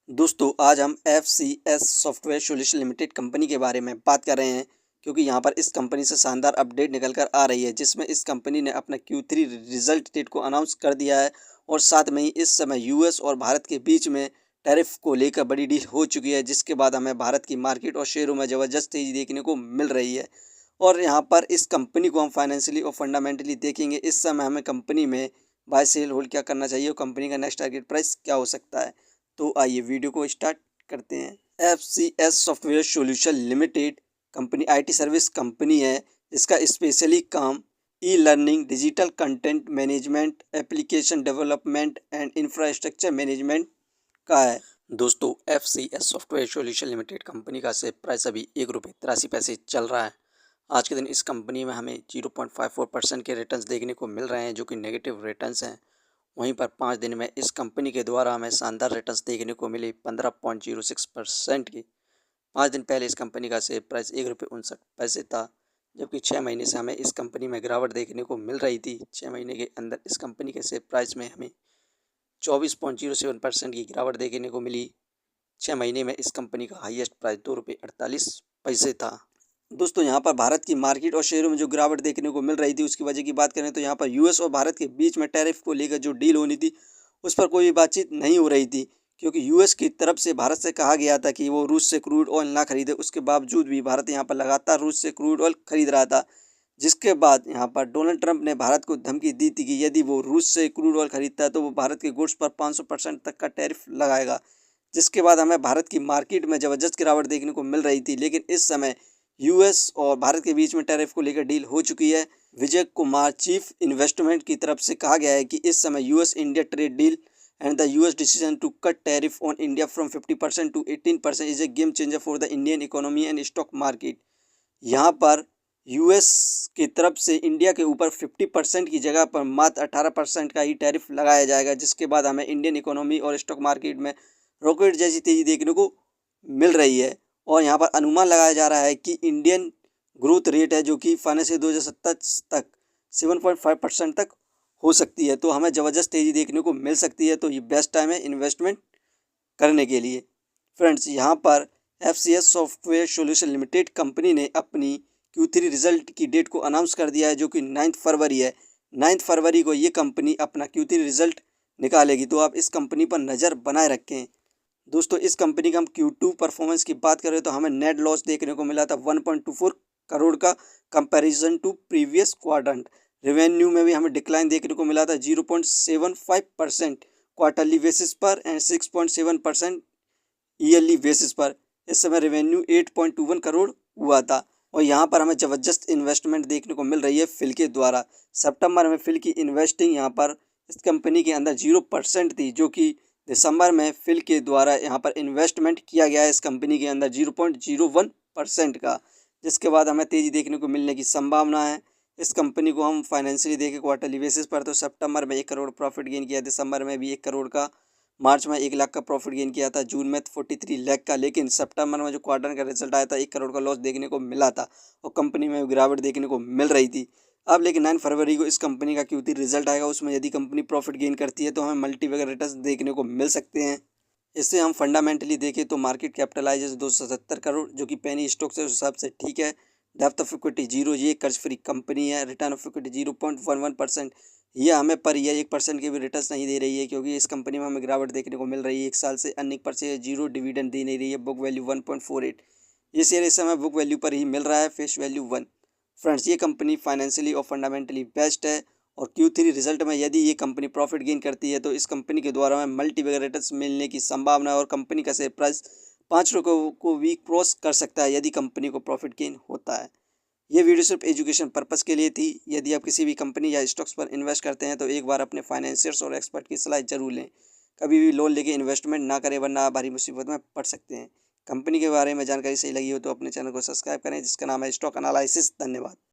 दोस्तों आज हम FCS software solution limited company के बारे में बात कर रहे हैं क्योंकि यहाँ पर इस कंपनी से शानदार अपडेट निकल कर आ रही है जिसमें इस कंपनी ने अपना Q3 रिजल्ट डेट को अनाउंस कर दिया है और साथ में ही इस समय यूएस और भारत के बीच में टैरिफ को लेकर बड़ी डील हो चुकी है, जिसके बाद हमें भारत की मार्केट और शेयरों में ज़बरदस्त तेज़ी देखने को मिल रही है। और यहाँ पर इस कंपनी को हम फाइनेंशियली और फंडामेंटली देखेंगे। इस समय हमें कंपनी में बाय सेल होल्ड क्या करना चाहिए और कंपनी का नेक्स्ट टारगेट प्राइस क्या हो सकता है। तो आइए वीडियो को स्टार्ट करते हैं। FCS software solution limited company IT service company है। इसका स्पेशली काम e learning, digital content management, application development and infrastructure management का है। दोस्तों FCS software solution limited company का शेयर प्राइस अभी ₹1.83 चल रहा है। आज के दिन इस कंपनी में हमें 0.54% के रिटर्न्स देखने को मिल रहे हैं, जो कि नेगेटिव रिटर्न्स हैं। वहीं पर 5 दिन में इस कंपनी के द्वारा हमें शानदार रिटर्न्स देखने को मिली 15.06% की। 5 दिन पहले इस कंपनी का शेयर प्राइस ₹1.59 था, जबकि 6 महीने से हमें इस कंपनी में गिरावट देखने को मिल रही थी। 6 महीने के अंदर इस कंपनी के शेयर प्राइस में हमें 24.07% की गिरावट देखने को मिली। 6 महीने में इस कंपनी का हाईएस्ट प्राइस ₹2.48 था। दोस्तों यहाँ पर भारत की मार्केट और शेयरों में जो गिरावट देखने को मिल रही थी उसकी वजह की बात करें तो यहाँ पर यूएस और भारत के बीच में टैरिफ को लेकर जो डील होनी थी उस पर कोई बातचीत नहीं हो रही थी, क्योंकि यूएस की तरफ से भारत से कहा गया था कि वो रूस से क्रूड ऑयल ना खरीदे। उसके बावजूद भी भारत यहाँ पर लगातार रूस से क्रूड ऑयल खरीद रहा था, जिसके बाद यहाँ पर डोनाल्ड ट्रंप ने भारत को धमकी दी थी कि यदि वो रूस से क्रूड ऑयल खरीदता है तो वो भारत के गुड्स पर 500% तक का टैरिफ लगाएगा। जिसके बाद हमें भारत की मार्केट में ज़बरदस्त गिरावट देखने को मिल रही थी, लेकिन इस समय यूएस और भारत के बीच में टैरिफ को लेकर डील हो चुकी है। विजय कुमार चीफ इन्वेस्टमेंट की तरफ से कहा गया है कि इस समय US India trade deal and the US decision to cut tariff on India from 50% to 18% is a game changer for the Indian economy and stock market. यहाँ पर यूएस की तरफ से इंडिया के ऊपर 50% की जगह पर मात्र 18% का ही टैरिफ लगाया जाएगा, जिसके बाद हमें इंडियन इकोनॉमी और स्टॉक मार्केट में रॉकेट जैसी तेज़ी देखने को मिल रही है। और यहाँ पर अनुमान लगाया जा रहा है कि इंडियन ग्रोथ रेट है जो कि फाइनेंशियल 2027 तक 7.5% तक हो सकती है। तो हमें ज़बरदस्त तेज़ी देखने को मिल सकती है। तो ये बेस्ट टाइम है इन्वेस्टमेंट करने के लिए। फ्रेंड्स, यहाँ पर FCS software solution limited company ने अपनी Q3 रिजल्ट की डेट को अनाउंस कर दिया है, जो कि 9 फरवरी है। 9 फरवरी को ये कंपनी अपना Q3 रिजल्ट निकालेगी, तो आप इस कंपनी पर नज़र बनाए रखें। दोस्तों इस कंपनी का हम Q2 परफॉर्मेंस की बात करें तो हमें नेट लॉस देखने को मिला था 1.24 करोड़ का comparison to previous quadrant. Revenue में भी हमें डिक्लाइन देखने को मिला था 0.75% क्वार्टरली बेसिस पर एंड 6.7% ईयरली बेसिस पर। इस समय रेवेन्यू 8.21 करोड़ हुआ था। और यहाँ पर हमें ज़बरदस्त इन्वेस्टमेंट देखने को मिल रही है फिल के द्वारा। सितंबर में फिल की इन्वेस्टिंग यहाँ पर इस कंपनी के अंदर 0% थी, जो कि दिसंबर में फिल के द्वारा यहाँ पर इन्वेस्टमेंट किया गया है इस कंपनी के अंदर 0.01% का, जिसके बाद हमें तेज़ी देखने को मिलने की संभावना है। इस कंपनी को हम फाइनेंशियली देखें क्वार्टरली बेसिस पर तो सितंबर में 1 करोड़ प्रॉफिट गेन किया, दिसंबर में भी 1 करोड़ का, मार्च में 1 लाख का प्रॉफिट गेन किया था, जून में 43 लाख का। लेकिन सितंबर में जो क्वार्टर का रिजल्ट आया था 1 करोड़ का लॉस देखने को मिला था और कंपनी में गिरावट देखने को मिल रही थी। अब लेकिन 9 फरवरी को इस कंपनी का Q3 रिजल्ट आएगा, उसमें यदि कंपनी प्रॉफिट गेन करती है तो हमें मल्टीबैगर रिटर्न्स देखने को मिल सकते हैं। इससे हम फंडामेंटली देखें तो मार्केट कैपिटलाइजेशन 270 करोड़, जो कि पेनी स्टॉक से उस हिसाब से ठीक है। डेप्थ ऑफ इक्विटी 0, ये कर्ज फ्री कंपनी है। रिटर्न ऑफ इक्विटी 0.11%, ये हमें पर ईयर 1% के भी रिटर्न्स नहीं दे रही है, क्योंकि इस कंपनी में हमें गिरावट देखने को मिल रही है 1 साल से। अर्निंग पर शेयर 0, डिविडेंड दे नहीं रही है। बुक वैल्यू 1.48, ये शेयर इस समय बुक वैल्यू पर ही मिल रहा है, फेस वैल्यू 1। फ्रेंड्स, ये कंपनी फाइनेंशियली और फंडामेंटली बेस्ट है और Q3 रिजल्ट में यदि ये कंपनी प्रॉफिट गेन करती है तो इस कंपनी के द्वारा हमें मल्टीबैगर रिटर्न्स मिलने की संभावना है और कंपनी का शेयर प्राइस 5 रुपये को भी क्रॉस कर सकता है यदि कंपनी को प्रॉफिट गेन होता है। ये वीडियो सिर्फ एजुकेशन पर्पस के लिए थी। यदि आप किसी भी कंपनी या स्टॉक्स पर इन्वेस्ट करते हैं तो एक बार अपने फाइनेंशियर्स और एक्सपर्ट की सलाह जरूर लें। कभी भी लोन लेके इन्वेस्टमेंट ना करें, वरना आप भारी मुसीबत में पड़ सकते हैं। कंपनी के बारे में जानकारी सही लगी हो तो अपने चैनल को सब्सक्राइब करें, जिसका नाम है स्टॉक एनालिसिस। धन्यवाद।